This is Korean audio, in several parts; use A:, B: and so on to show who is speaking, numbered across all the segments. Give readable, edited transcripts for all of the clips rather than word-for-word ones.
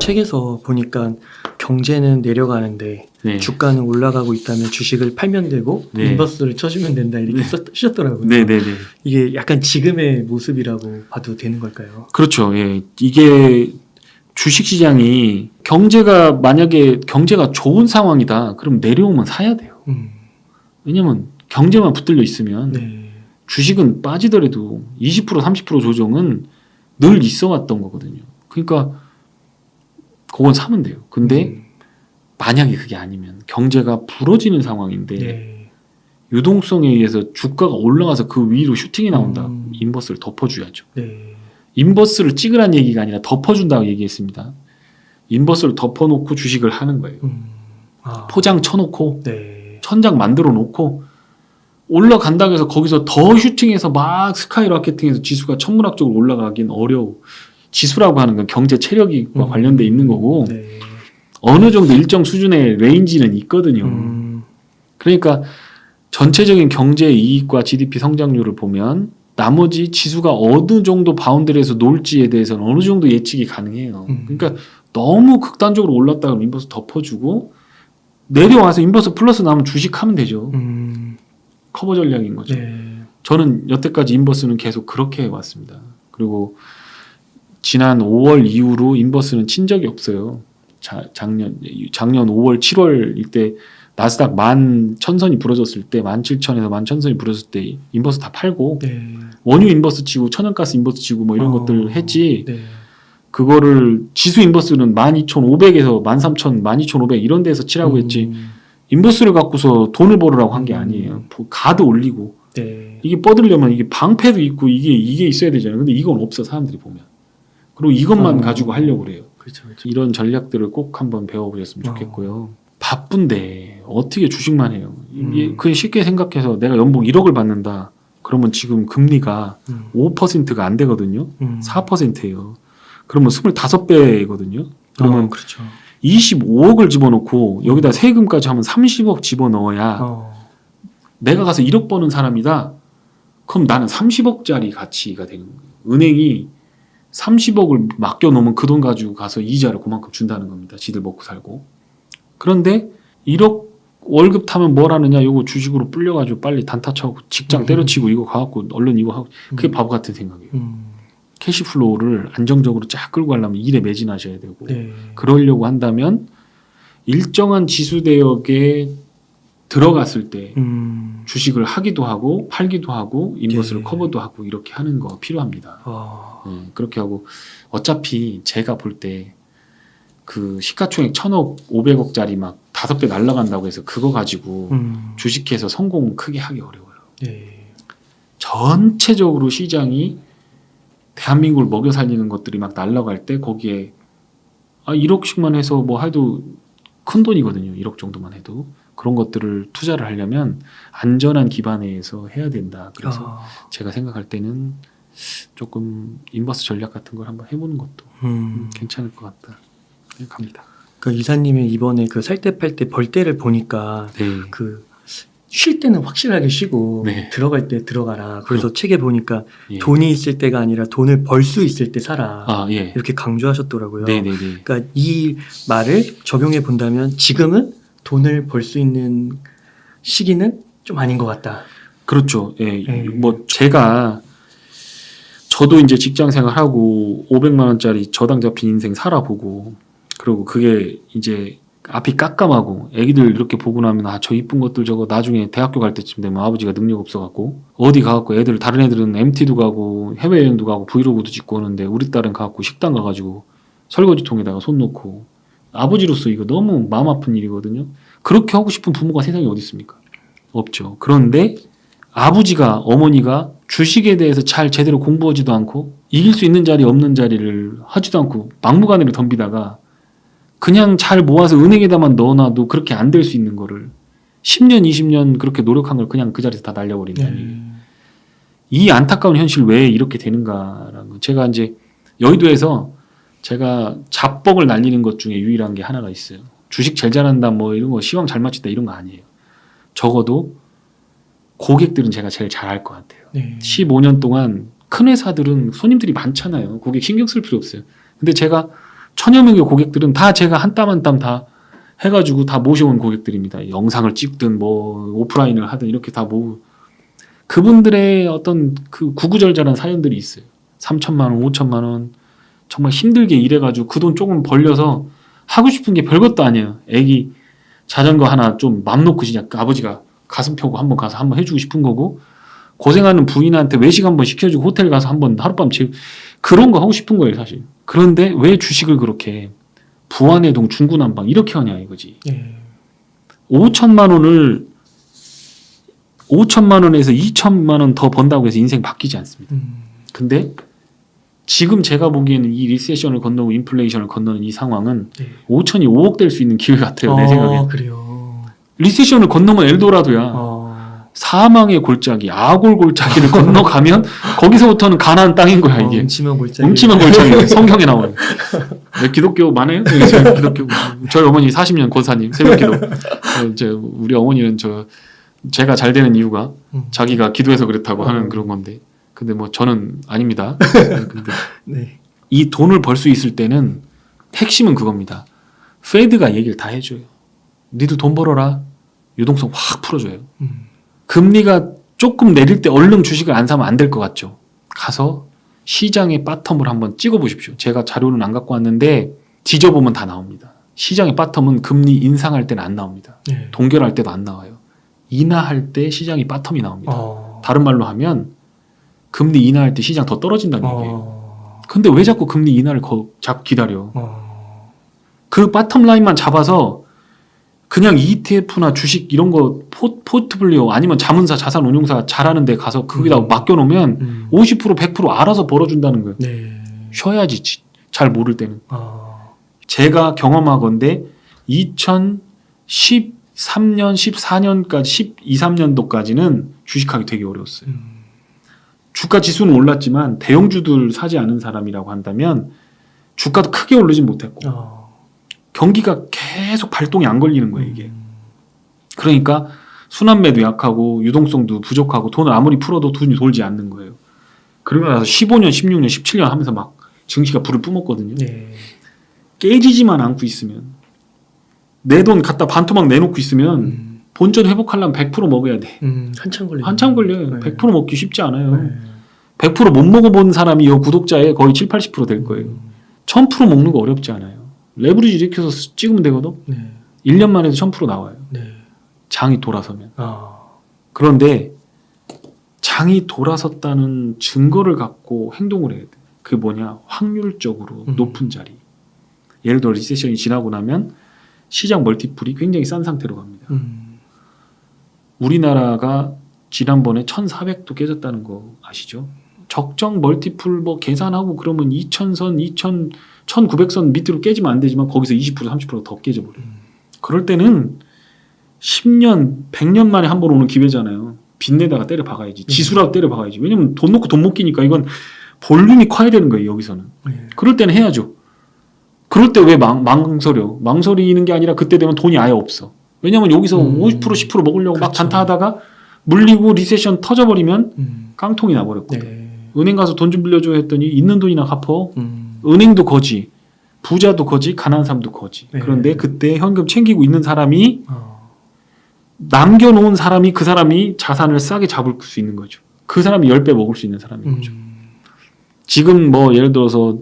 A: 책에서 보니까 경제는 내려가는데
B: 네.
A: 주가는 올라가고 있다면 주식을 팔면 되고
B: 네.
A: 인버스를 쳐주면 된다 이렇게 쓰셨더라고요.
B: 네네네.
A: 이게 약간 지금의 모습이라고 봐도 되는 걸까요?
B: 그렇죠. 예. 이게 주식시장이 만약에 경제가 좋은 상황이다. 그럼 내려오면 사야 돼요. 왜냐면 경제만 붙들려 있으면
A: 네.
B: 주식은 빠지더라도 20% 30% 조정은 늘 있어 왔던 거거든요. 그러니까 그건 사면 돼요. 근데 만약에 그게 아니면 경제가 부러지는 상황인데
A: 네.
B: 유동성에 의해서 주가가 올라가서 그 위로 슈팅이 나온다. 인버스를 덮어줘야죠.
A: 네.
B: 인버스를 찍으란 얘기가 아니라 덮어준다고 얘기했습니다. 인버스를 덮어놓고 주식을 하는 거예요. 포장 쳐놓고
A: 네.
B: 천장 만들어 놓고 올라간다고 해서 거기서 더 슈팅해서 막 스카이라켓팅해서 지수가 천문학적으로 올라가긴 어려워. 지수라고 하는 건 경제 체력과 관련돼 있는 거고
A: 네.
B: 어느 정도 일정 수준의 레인지는 있거든요. 그러니까 전체적인 경제 이익과 GDP 성장률을 보면 나머지 지수가 어느 정도 바운드리에서 놀지에 대해서는 어느 정도 예측이 가능해요. 그러니까 너무 극단적으로 올랐다 그러면 인버스 덮어주고 내려와서 인버스 플러스 나오면 주식하면 되죠. 커버 전략인 거죠.
A: 네.
B: 저는 여태까지 인버스는 계속 그렇게 해왔습니다. 그리고 지난 5월 이후로 인버스는 친 적이 없어요. 작년 5월 7월 이때 나스닥 11,000선이 부러졌을 때 17,000에서 11,000선이 부러졌을 때 인버스 다 팔고
A: 네.
B: 원유 인버스 치고 천연가스 인버스 치고 뭐 이런 것들을 했지.
A: 네.
B: 그거를 지수 인버스는 12,500에서 13,000, 12,500 이런 데서 치라고 했지. 인버스를 갖고서 돈을 벌으라고 한 게 아니에요. 가드 올리고.
A: 네.
B: 이게 뻗으려면 이게 방패도 있고 이게 있어야 되잖아요. 근데 이건 없어 사람들이 보면. 그리고 이것만 가지고 하려고 그래요.
A: 그렇죠, 그렇죠.
B: 이런 전략들을 꼭 한번 배워보셨으면 좋겠고요. 바쁜데 어떻게 주식만 해요. 이게 그게 쉽게 생각해서 내가 연봉 1억을 받는다. 그러면 지금 금리가 5%가 안 되거든요. 4%예요. 그러면 25배거든요. 그러면
A: 그렇죠.
B: 25억을 집어넣고 여기다 세금까지 하면 30억 집어넣어야 내가 가서 1억 버는 사람이다. 그럼 나는 30억짜리 가치가 되는 거예요. 은행이 30억을 맡겨놓으면 그 돈 가지고 가서 이자를 그만큼 준다는 겁니다. 지들 먹고 살고. 그런데 1억 월급 타면 뭘 하느냐. 이거 주식으로 불려가지고 빨리 단타 쳐고 직장 때려치고 이거 가갖고 얼른 이거 하고. 그게 바보 같은 생각이에요. 캐시플로우를 안정적으로 쫙 끌고 가려면 일에 매진하셔야 되고
A: 네.
B: 그러려고 한다면 일정한 지수 대역에 들어갔을 때 주식을 하기도 하고 팔기도 하고 인버스를
A: 네.
B: 커버도 하고 이렇게 하는 거 필요합니다. 그렇게 하고 어차피 제가 볼 때 그 시가총액 1,000억 500억짜리 막 5배 날라간다고 해서 그거 가지고 주식해서 성공 크게 하기 어려워요.
A: 네.
B: 전체적으로 시장이 대한민국을 먹여 살리는 것들이 막 날라갈 때 거기에 1억씩만 해서 뭐 해도 큰 돈이거든요. 1억 정도만 해도. 그런 것들을 투자를 하려면 안전한 기반에서 해야 된다. 그래서 제가 생각할 때는 조금 인버스 전략 같은 걸 한번 해보는 것도 괜찮을 것 같다 생각합니다.
A: 그 이사님이 이번에 그 살 때 팔 때 벌 때를 보니까
B: 네.
A: 그 쉴 때는 확실하게 쉬고
B: 네.
A: 들어갈 때 들어가라. 그래서 책에 보니까
B: 예.
A: 돈이 있을 때가 아니라 돈을 벌 수 있을 때 사라.
B: 예.
A: 이렇게 강조하셨더라고요.
B: 네네네.
A: 그러니까 이 말을 적용해 본다면 지금은 돈을 벌 수 있는 시기는 좀 아닌 것 같다.
B: 그렇죠. 예. 뭐 저도 이제 직장 생활하고 500만 원짜리 저당 잡힌 인생 살아보고 그리고 그게 이제 앞이 깜깜하고 애기들 이렇게 보고 나면 저 이쁜 것들 저거 나중에 대학교 갈 때쯤 되면 아버지가 능력 없어갖고 어디 가갖고 다른 애들은 MT도 가고 해외여행도 가고 브이로그도 찍고 오는데 우리 딸은 가갖고 식당 가가지고 설거지통에다가 손 놓고 아버지로서 이거 너무 마음 아픈 일이거든요. 그렇게 하고 싶은 부모가 세상에 어디 있습니까? 없죠. 그런데 아버지가 어머니가 주식에 대해서 잘 제대로 공부하지도 않고 이길 수 있는 자리 없는 자리를 하지도 않고 막무가내로 덤비다가 그냥 잘 모아서 은행에다만 넣어놔도 그렇게 안 될 수 있는 거를 10년 20년 그렇게 노력한 걸 그냥 그 자리에서 다 날려버린다니. 이 안타까운 현실 왜 이렇게 되는가라는 거. 제가 이제 여의도에서 제가 잡뻥을 날리는 것 중에 유일한 게 하나가 있어요. 주식 제일 잘한다 뭐 이런 거 시황 잘 맞춘다 이런 거 아니에요. 적어도 고객들은 제가 제일 잘할 것 같아요.
A: 네.
B: 15년 동안 큰 회사들은 손님들이 많잖아요. 고객 신경 쓸 필요 없어요. 근데 제가 천여 명의 고객들은 다 제가 한 땀 한 땀 다 해가지고 다 모셔온 고객들입니다. 영상을 찍든 뭐 오프라인을 하든 이렇게 다 그분들의 어떤 그 구구절절한 사연들이 있어요. 3천만 원, 5천만 원 정말 힘들게 일해가지고 그 돈 조금 벌려서 하고 싶은 게 별것도 아니에요. 애기 자전거 하나 좀 맘 놓고 진짜 아버지가 가슴 펴고 한번 가서 한번 해주고 싶은 거고 고생하는 부인한테 외식 한번 시켜주고 호텔 가서 한번 하룻밤 그런 거 하고 싶은 거예요 사실. 그런데 왜 주식을 그렇게 부안해동 중구난방 이렇게 하냐 이거지. 5천만 원에서 2천만 원 더 번다고 해서 인생 바뀌지 않습니다. 근데 지금 제가 보기에는 이 리세션을 건너고 인플레이션을 건너는 이 상황은 5천이 5억 될 수 있는 기회 같아요. 내 생각에.
A: 그래요.
B: 리세션을 건너면 엘도라도야. 사망의 골짜기, 아골 골짜기를 건너가면 거기서부터는 가나안 땅인 거야 이게.
A: 음침한 골짜기.
B: 음침한 골짜기. 성경에 나오는. 네, 기독교 많아요? 기독교. 저희 어머니 40년 권사님 새벽기도. 우리 어머니는 제가 잘 되는 이유가 자기가 기도해서 그렇다고 하는 그런 건데. 근데 뭐 저는 아닙니다. 근데
A: 네.
B: 이 돈을 벌 수 있을 때는 핵심은 그겁니다. 페드가 얘기를 다 해줘요. 니도 돈 벌어라. 유동성 확 풀어줘요. 금리가 조금 내릴 때 얼른 주식을 안 사면 안 될 것 같죠. 가서 시장의 바텀을 한번 찍어보십시오. 제가 자료는 안 갖고 왔는데 뒤져보면 다 나옵니다. 시장의 바텀은 금리 인상할 때는 안 나옵니다. 동결할 때도 안 나와요. 인하할 때 시장이 바텀이 나옵니다. 다른 말로 하면 금리 인하할 때 시장 더 떨어진다는 얘기예요. 근데 왜 자꾸 금리 인하를 자꾸 기다려? 그 바텀 라인만 잡아서 그냥 ETF나 주식 이런 거 포트폴리오 아니면 자문사 자산운용사 잘하는 데 가서 거기다 맡겨놓으면 50% 100% 알아서 벌어준다는 거예요. 쉬어야지 잘 모를 때는. 제가 경험하건대 2013년 14년까지 12, 13년도까지는 주식하기 되게 어려웠어요. 주가 지수는 올랐지만 대형주들 사지 않은 사람이라고 한다면 주가도 크게 오르진 못했고 경기가 계속 발동이 안 걸리는 거예요 이게. 그러니까 순환매도 약하고 유동성도 부족하고 돈을 아무리 풀어도 돈이 돌지 않는 거예요. 그러고 나서 15년 16년 17년 하면서 막 증시가 불을 뿜었거든요. 깨지지만 않고 있으면 내 돈 갖다 반토막 내놓고 있으면 본전 회복하려면 100% 먹어야 돼.
A: 한참 걸려요.
B: 한참 걸려요. 100% 먹기 쉽지 않아요. 100% 못 먹어본 사람이 이 구독자의 거의 7, 80% 될 거예요. 1000% 먹는 거 어렵지 않아요. 레버리지 일으켜서 찍으면 되거든. 1년 만에도 1000% 나와요. 장이 돌아서면. 그런데 장이 돌아섰다는 증거를 갖고 행동을 해야 돼. 그게 뭐냐? 확률적으로 높은 자리. 예를 들어 리세션이 지나고 나면 시장 멀티플이 굉장히 싼 상태로 갑니다. 우리나라가 지난번에 1400도 깨졌다는 거 아시죠? 적정 멀티플 뭐 계산하고 그러면 2000선, 1900선 밑으로 깨지면 안 되지만 거기서 20% 30% 더 깨져버려요. 그럴 때는 10년, 100년 만에 한 번 오는 기회잖아요. 빚내다가 때려 박아야지. 지수라도 때려 박아야지. 왜냐면 돈 놓고 돈 못 끼니까 이건 볼륨이 커야 되는 거예요. 여기서는. 그럴 때는 해야죠. 그럴 때 왜 망설여? 망설이는 게 아니라 그때 되면 돈이 아예 없어. 왜냐면 여기서 50% 10% 먹으려고 막 단타하다가 물리고 리세션 터져버리면 깡통이 나버렸고 은행 가서 돈 좀 빌려줘 했더니 있는 돈이나 갚어. 은행도 거지, 부자도 거지, 가난한 사람도 거지. 그런데 그때 현금 챙기고 있는 사람이 남겨놓은 사람이 그 사람이 자산을 싸게 잡을 수 있는 거죠. 그 사람이 10배 먹을 수 있는 사람인 거죠. 지금 뭐 예를 들어서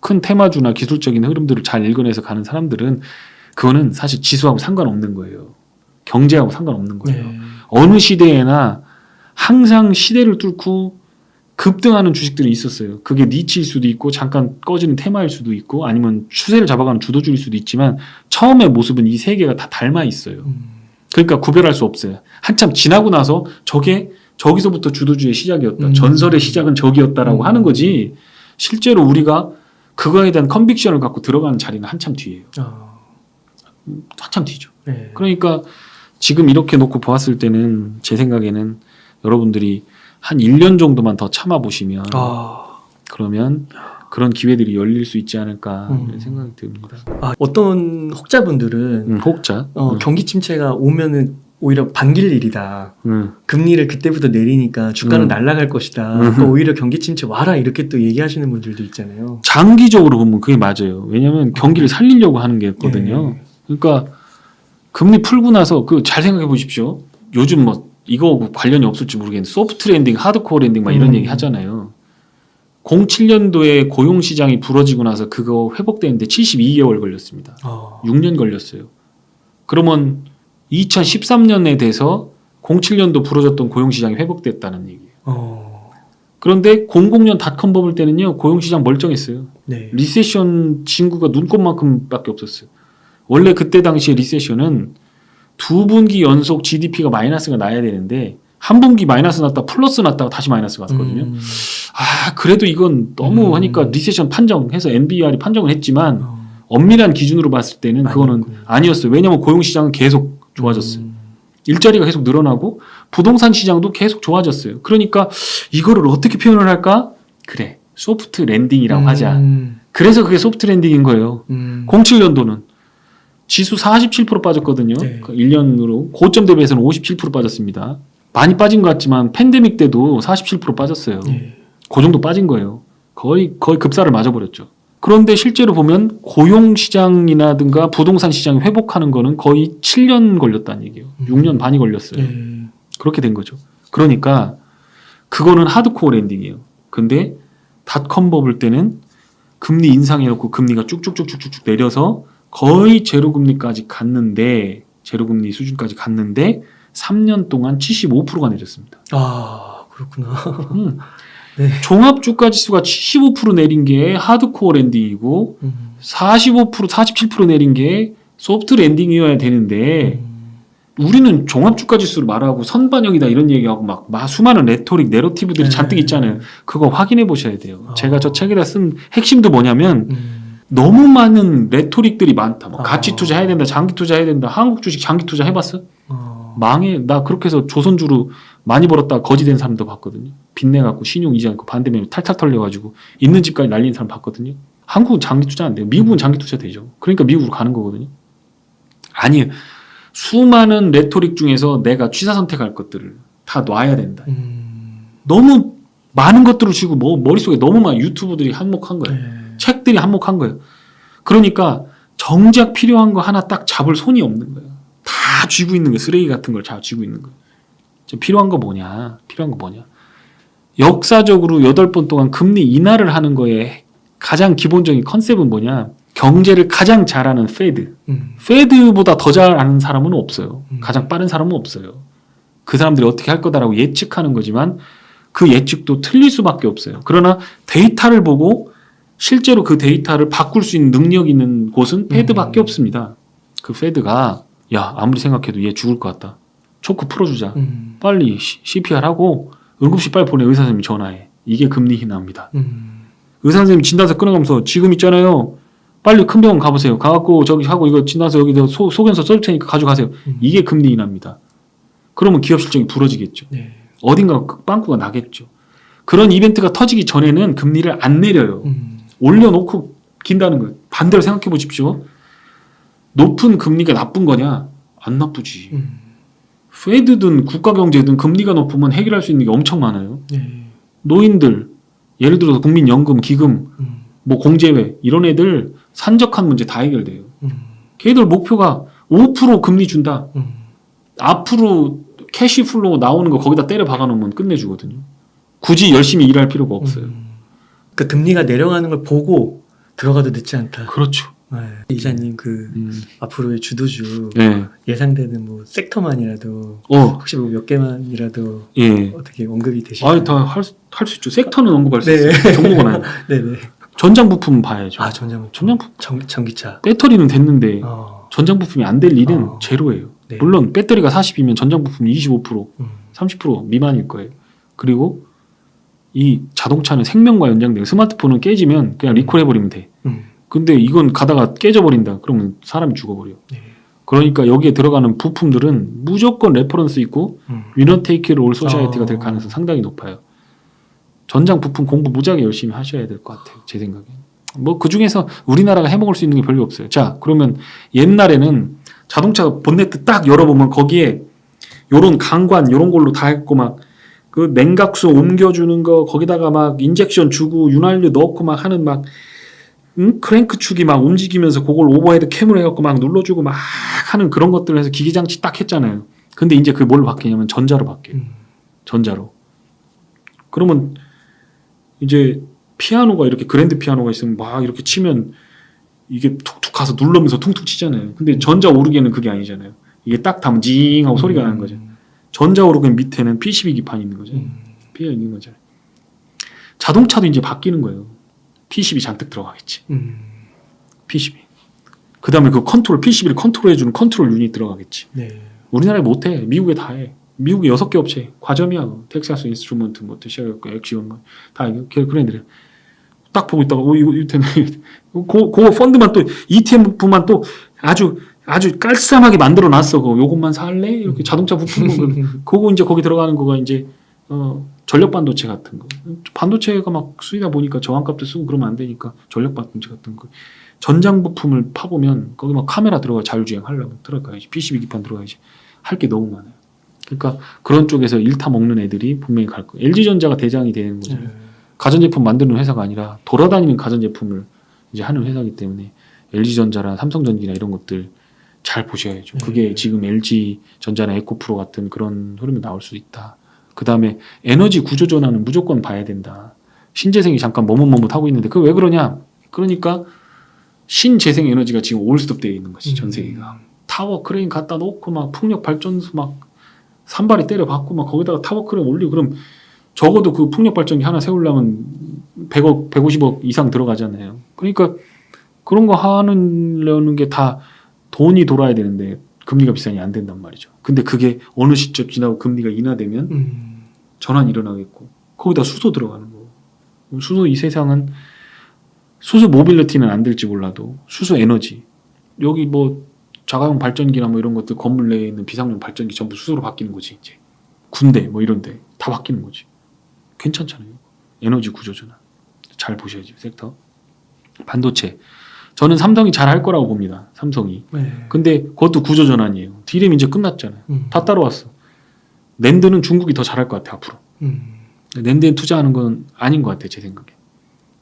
B: 큰 테마주나 기술적인 흐름들을 잘 읽어내서 가는 사람들은 그거는 사실 지수하고 상관없는 거예요. 경제하고 상관없는 거예요. 어느 시대에나 항상 시대를 뚫고 급등하는 주식들이 있었어요. 그게 니치일 수도 있고 잠깐 꺼지는 테마일 수도 있고 아니면 추세를 잡아가는 주도주일 수도 있지만 처음의 모습은 이 세 개가 다 닮아 있어요. 그러니까 구별할 수 없어요. 한참 지나고 나서 저게 저기서부터 주도주의 시작이었다. 전설의 시작은 저기였다라고 하는 거지 실제로 우리가 그거에 대한 컨빅션을 갖고 들어가는 자리는 한참 뒤에요. 한참 뒤죠. 그러니까 지금 이렇게 놓고 보았을 때는 제 생각에는 여러분들이 한 1년 정도만 더 참아보시면 그러면 그런 기회들이 열릴 수 있지 않을까 이런 생각이 듭니다.
A: 어떤 혹자분들은
B: 혹자
A: 경기 침체가 오면은 오히려 반길 일이다. 금리를 그때부터 내리니까 주가는 날아갈 것이다. 그러니까 오히려 경기 침체 와라 이렇게 또 얘기하시는 분들도 있잖아요.
B: 장기적으로 보면 그게 맞아요. 왜냐하면 경기를 살리려고 하는 게 있거든요. 그러니까 금리 풀고 나서 그 잘 생각해 보십시오. 요즘 뭐 이거 관련이 없을지 모르겠는데 소프트 랜딩, 하드코어 랜딩 막 이런 얘기 하잖아요. 07년도에 고용 시장이 부러지고 나서 그거 회복되는데 72개월 걸렸습니다. 6년 걸렸어요. 그러면 2013년에 돼서 07년도 부러졌던 고용 시장이 회복됐다는 얘기예요. 그런데 00년 닷컴 버블 때는요 고용 시장 멀쩡했어요.
A: 네.
B: 리세션 징후가 눈곱만큼밖에 없었어요. 원래 그때 당시에 리세션은 두 분기 연속 GDP가 마이너스가 나야 되는데 한 분기 마이너스 났다 플러스 났다가 다시 마이너스 갔거든요. 그래도 이건 너무 하니까 리세션 판정해서 NBR이 판정을 했지만 엄밀한 기준으로 봤을 때는 그거는 아니었어요. 왜냐하면 고용 시장은 계속 좋아졌어요. 일자리가 계속 늘어나고 부동산 시장도 계속 좋아졌어요. 그러니까 이거를 어떻게 표현을 할까? 그래, 소프트 랜딩이라고 하자. 그래서 그게 소프트 랜딩인 거예요. 07년도는 지수 47% 빠졌거든요.
A: 네.
B: 1년으로 고점 대비해서는 57% 빠졌습니다. 많이 빠진 것 같지만 팬데믹 때도 47% 빠졌어요.
A: 네.
B: 그 정도 빠진 거예요. 거의 급사를 맞아버렸죠. 그런데 실제로 보면 고용 시장이라든가 부동산 시장이 회복하는 거는 거의 7년 걸렸다는 얘기예요. 6년 반이 걸렸어요. 그렇게 된 거죠. 그러니까 그거는 하드코어 랜딩이에요. 근데 닷컴 버블 때는 금리 인상해놓고 금리가 쭉쭉쭉쭉쭉 내려서 거의 제로금리까지 갔는데 제로금리 수준까지 갔는데 3년 동안 75%가 내렸습니다.
A: 그렇구나. 네.
B: 종합주가지수가 75% 내린 게 하드코어 랜딩이고 45%, 47% 내린 게 소프트 랜딩이어야 되는데 우리는 종합주가지수를 말하고 선반영이다 이런 얘기하고 막 수많은 레토릭, 내러티브들이 잔뜩 있잖아요. 그거 확인해 보셔야 돼요. 제가 저 책에다 쓴 핵심도 뭐냐면 너무 많은 레토릭들이 많다. 뭐 가치 투자해야 된다, 장기 투자해야 된다. 한국 주식 장기 투자 해봤어? 망해. 나 그렇게 해서 조선주로 많이 벌었다가 거지된 사람도 봤거든요. 빚내갖고 신용 이자 않고 반대면 탈탈 털려가지고 있는 집까지 날린 사람 봤거든요. 한국은 장기 투자 안 돼요. 미국은 장기 투자 되죠. 그러니까 미국으로 가는 거거든요. 아니에요. 수많은 레토릭 중에서 내가 취사 선택할 것들을 다 놔야 된다. 너무 많은 것들을 쥐고 머릿속에 너무 많은 유튜브들이 한몫한 거예요. 책들이 한몫한 거예요. 그러니까 정작 필요한 거 하나 딱 잡을 손이 없는 거예요. 다 쥐고 있는 거예요. 쓰레기 같은 걸 다 쥐고 있는 거예요. 필요한 거 뭐냐? 역사적으로 8번 동안 금리 인하를 하는 거에 가장 기본적인 컨셉은 뭐냐? 경제를 가장 잘하는 페드. 페드보다 더 잘하는 사람은 없어요. 가장 빠른 사람은 없어요. 그 사람들이 어떻게 할 거다라고 예측하는 거지만 그 예측도 틀릴 수밖에 없어요. 그러나 데이터를 보고 실제로 그 데이터를 바꿀 수 있는 능력 있는 곳은 페드밖에 없습니다. 그 페드가 야 아무리 생각해도 얘 죽을 것 같다. 초크 풀어주자. 빨리 CPR 하고 응급실 빨리 보내. 의사 선생님이 전화해. 이게 금리 인하입니다. 의사 선생님 진단서 끊어가면서 지금 있잖아요. 빨리 큰 병원 가보세요. 가갖고 저기 하고 이거 진단서 여기 소견서 써줄 테니까 가져가세요. 이게 금리 인하입니다. 그러면 기업 실적이 부러지겠죠.
A: 네.
B: 어딘가 빵꾸가 나겠죠. 그런 이벤트가 터지기 전에는 금리를 안 내려요. 올려놓고 긴다는 거예요. 반대로 생각해 보십시오. 높은 금리가 나쁜 거냐? 안 나쁘지. 페드든 국가경제든 금리가 높으면 해결할 수 있는 게 엄청 많아요. 노인들, 예를 들어서 국민연금, 기금, 뭐 공제회 이런 애들 산적한 문제 다 해결돼요. 걔들 목표가 5% 금리 준다. 앞으로 캐시플로우 나오는 거 거기다 때려 박아놓으면 끝내주거든요. 굳이 열심히 일할 필요가 없어요.
A: 그 금리가 내려가는 걸 보고 들어가도 늦지 않다.
B: 그렇죠.
A: 네. 이사님 앞으로의 주도주
B: 네.
A: 예상되는 뭐 섹터만이라도 혹시 뭐 몇 개만이라도
B: 예.
A: 어떻게 언급이 되시나요?
B: 아니 다 할 수 있죠. 섹터는 언급할 수
A: 네.
B: 있어요. 종목은 아니에요.
A: 네네.
B: 전장 부품 봐야죠.
A: 전장부품. 전기차.
B: 배터리는 됐는데 전장 부품이 안 될 일은 제로예요.
A: 네.
B: 물론 배터리가 40이면 전장 부품이 25%, 30% 미만일 거예요. 그리고 이 자동차는 생명과 연장돼요. 스마트폰은 깨지면 그냥 리콜해버리면 돼. 근데 이건 가다가 깨져버린다. 그러면 사람이 죽어버려.
A: 네.
B: 그러니까 여기에 들어가는 부품들은 무조건 레퍼런스 있고 위너 테이크 올 소사이어티가 될 가능성이 상당히 높아요. 전장 부품 공부 무지하게 열심히 하셔야 될 것 같아요. 제 생각에. 뭐 그중에서 우리나라가 해먹을 수 있는 게 별로 없어요. 자, 그러면 옛날에는 자동차 본네트 딱 열어보면 거기에 요런 강관 요런 걸로 다 했고 막 그 냉각수 옮겨주는 거 거기다가 막 인젝션 주고 윤활유 넣고 막 하는 막 크랭크 축이 막 움직이면서 그걸 오버헤드 캠으로 해갖고 막 눌러주고 막 하는 그런 것들을 해서 기기장치 딱 했잖아요. 근데 이제 그게 뭘로 바뀌냐면 전자로 바뀌어요. 전자로. 그러면 이제 피아노가 이렇게 그랜드 피아노가 있으면 막 이렇게 치면 이게 툭툭 가서 누르면서 퉁퉁 치잖아요. 근데 전자 오르기에는 그게 아니잖아요. 이게 딱 담은 징 하고 소리가 나는 거죠. 전자 오르기 밑에는 PCB 기판이 있는 거죠. PCB 있는 거죠. 자동차도 이제 바뀌는 거예요. PCB 잔뜩 들어가겠지. PCB. 그 다음에 그 컨트롤, PCB를 컨트롤해주는 컨트롤 유닛 들어가겠지.
A: 네.
B: 우리나라에 못해. 미국에 다 해. 미국에 6개 업체. 과점이야. 텍사스 인스트루먼트, 뭐, 시아고, 엑시온, 뭐, 다 그런 애들이. 딱 보고 있다가, 이거 되네. 그 펀드만 또, ETF만 또 아주 깔쌈하게 만들어 놨어. 요것만 살래? 이렇게 자동차 부품, 그거 이제 거기 들어가는 거가 이제, 전력 반도체 같은 거. 반도체가 막 쓰이다 보니까 저항값도 쓰고 그러면 안 되니까 전력 반도체 같은 거. 전장 부품을 파보면 거기 막 카메라 들어가 자율주행 하려면 들어가야지. PCB 기판 들어가야지. 할 게 너무 많아요. 그러니까 그런 쪽에서 일타 먹는 애들이 분명히 갈 거예요. LG전자가 대장이 되는 거죠. 가전제품 만드는 회사가 아니라 돌아다니는 가전제품을 이제 하는 회사이기 때문에 LG전자나 삼성전기나 이런 것들 잘 보셔야죠. 그게 지금 LG전자나 에코프로 같은 그런 흐름이 나올 수 있다. 그 다음에 에너지 구조 전환은 무조건 봐야 된다. 신재생이 잠깐 머뭇머뭇하고 있는데 그게 왜 그러냐? 그러니까 신재생 에너지가 지금 올스톱 되어 있는 거지. 전 세계가. 타워 크레인 갖다 놓고 막 풍력 발전소 막 산발이 때려 박고 막 거기다가 타워 크레인 올리고 그럼 적어도 그 풍력 발전기 하나 세우려면 100억, 150억 이상 들어가잖아요. 그러니까 그런 거 하려는 게 다 돈이 돌아야 되는데 금리가 비싸니 안 된단 말이죠. 근데 그게 어느 시점 지나고 금리가 인하되면 전환이 일어나겠고 거기다 수소 들어가는 거고 수소 이 세상은 수소 모빌리티는 안 될지 몰라도 수소 에너지 여기 뭐 자가용 발전기나 뭐 이런 것들 건물 내에 있는 비상용 발전기 전부 수소로 바뀌는 거지 이제 군대 뭐 이런데 다 바뀌는 거지. 괜찮잖아요. 에너지 구조 전환 잘 보셔야죠. 섹터 반도체 저는 삼성이 잘 할 거라고 봅니다. 삼성이.
A: 네.
B: 근데 그것도 구조 전환이에요. 디램 이제 끝났잖아요. 다 따라왔어. 낸드는 중국이 더 잘할 것 같아 앞으로. 낸드에 투자하는 건 아닌 것 같아 제 생각에.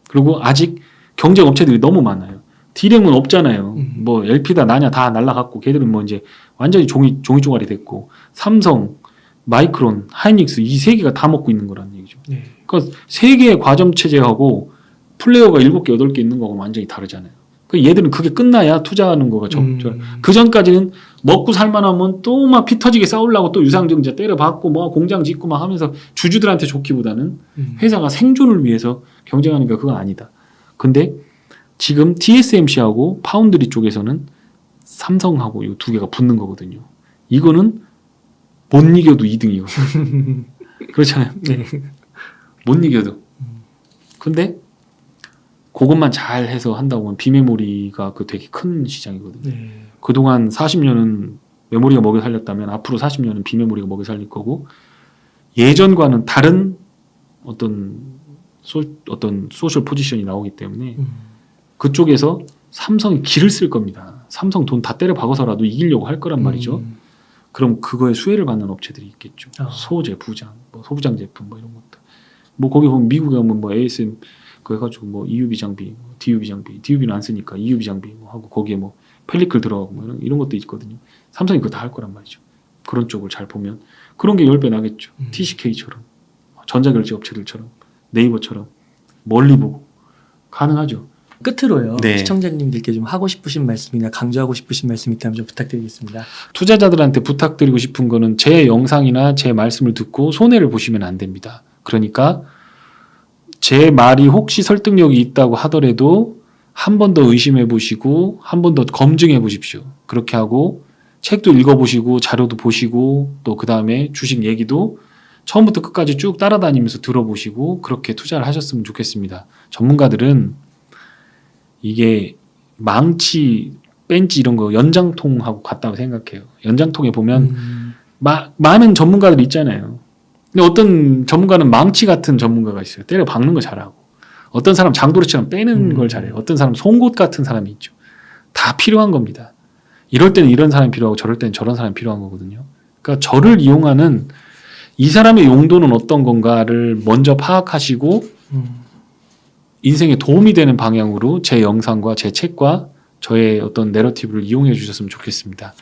B: 그리고 아직 경쟁 업체들이 너무 많아요. 디램은 없잖아요. 뭐 LP다 나냐 다 날라갔고 걔들은 뭐 이제 완전히 종이 쪼가리 됐고 삼성, 마이크론, 하이닉스 이 세 개가 다 먹고 있는 거라는 얘기죠.
A: 네.
B: 그러니까 세 개의 과점 체제하고 플레이어가 7개, 8개 있는 거하고 완전히 다르잖아요. 그 얘들은 그게 끝나야 투자하는 거가 그 전까지는 먹고 살만하면 또 막 피 터지게 싸우려고 또 유상증자 때려박고 뭐 공장 짓고 막 하면서 주주들한테 좋기보다는 회사가 생존을 위해서 경쟁하는 게 그거 아니다. 근데 지금 TSMC하고 파운드리 쪽에서는 삼성하고 이 두 개가 붙는 거거든요. 이거는 못 이겨도 2등이거든요. 그렇잖아요.
A: 네.
B: 못 이겨도. 근데 그것만 잘 해서 한다고 하면 비메모리가 그 되게 큰 시장이거든요.
A: 네.
B: 그동안 40년은 메모리가 먹여 살렸다면 앞으로 40년은 비메모리가 먹여 살릴 거고 예전과는 다른 어떤 소셜 포지션이 나오기 때문에 그쪽에서 삼성이 기를 쓸 겁니다. 삼성 돈 다 때려 박아서라도 이기려고 할 거란 말이죠. 그럼 그거에 수혜를 받는 업체들이 있겠죠. 소재, 부장, 뭐 소부장 제품 뭐 이런 것들. 뭐 거기 보면 미국에 오면 뭐 ASM 그 해가지고 뭐 EUV 장비, DUV 장비, DUV는 안 쓰니까 EUV 장비 뭐 하고 거기에 뭐 펠리클 들어가고 뭐 이런 것도 있거든요. 삼성이 그거 다 할 거란 말이죠. 그런 쪽을 잘 보면 그런 게 10배 나겠죠. TCK처럼 전자결제 업체들처럼 네이버처럼 멀리 보고 가능하죠.
A: 끝으로요.
B: 네.
A: 시청자님들께 좀 하고 싶으신 말씀이나 강조하고 싶으신 말씀 있다면 좀 부탁드리겠습니다.
B: 투자자들한테 부탁드리고 싶은 거는 제 영상이나 제 말씀을 듣고 손해를 보시면 안 됩니다. 그러니까 제 말이 혹시 설득력이 있다고 하더라도 한 번 더 의심해 보시고 한 번 더 검증해 보십시오. 그렇게 하고 책도 읽어보시고 자료도 보시고 또 그 다음에 주식 얘기도 처음부터 끝까지 쭉 따라다니면서 들어보시고 그렇게 투자를 하셨으면 좋겠습니다. 전문가들은 이게 망치, 벤치 이런 거 연장통하고 같다고 생각해요. 연장통에 보면 많은 전문가들 있잖아요. 근데 어떤 전문가는 망치 같은 전문가가 있어요. 때려 박는 거 잘하고. 어떤 사람 장도리처럼 빼는 걸 잘해요. 어떤 사람 송곳 같은 사람이 있죠. 다 필요한 겁니다. 이럴 때는 이런 사람이 필요하고 저럴 때는 저런 사람이 필요한 거거든요. 그러니까 저를 이용하는 이 사람의 용도는 어떤 건가를 먼저 파악하시고 인생에 도움이 되는 방향으로 제 영상과 제 책과 저의 어떤 내러티브를 이용해 주셨으면 좋겠습니다.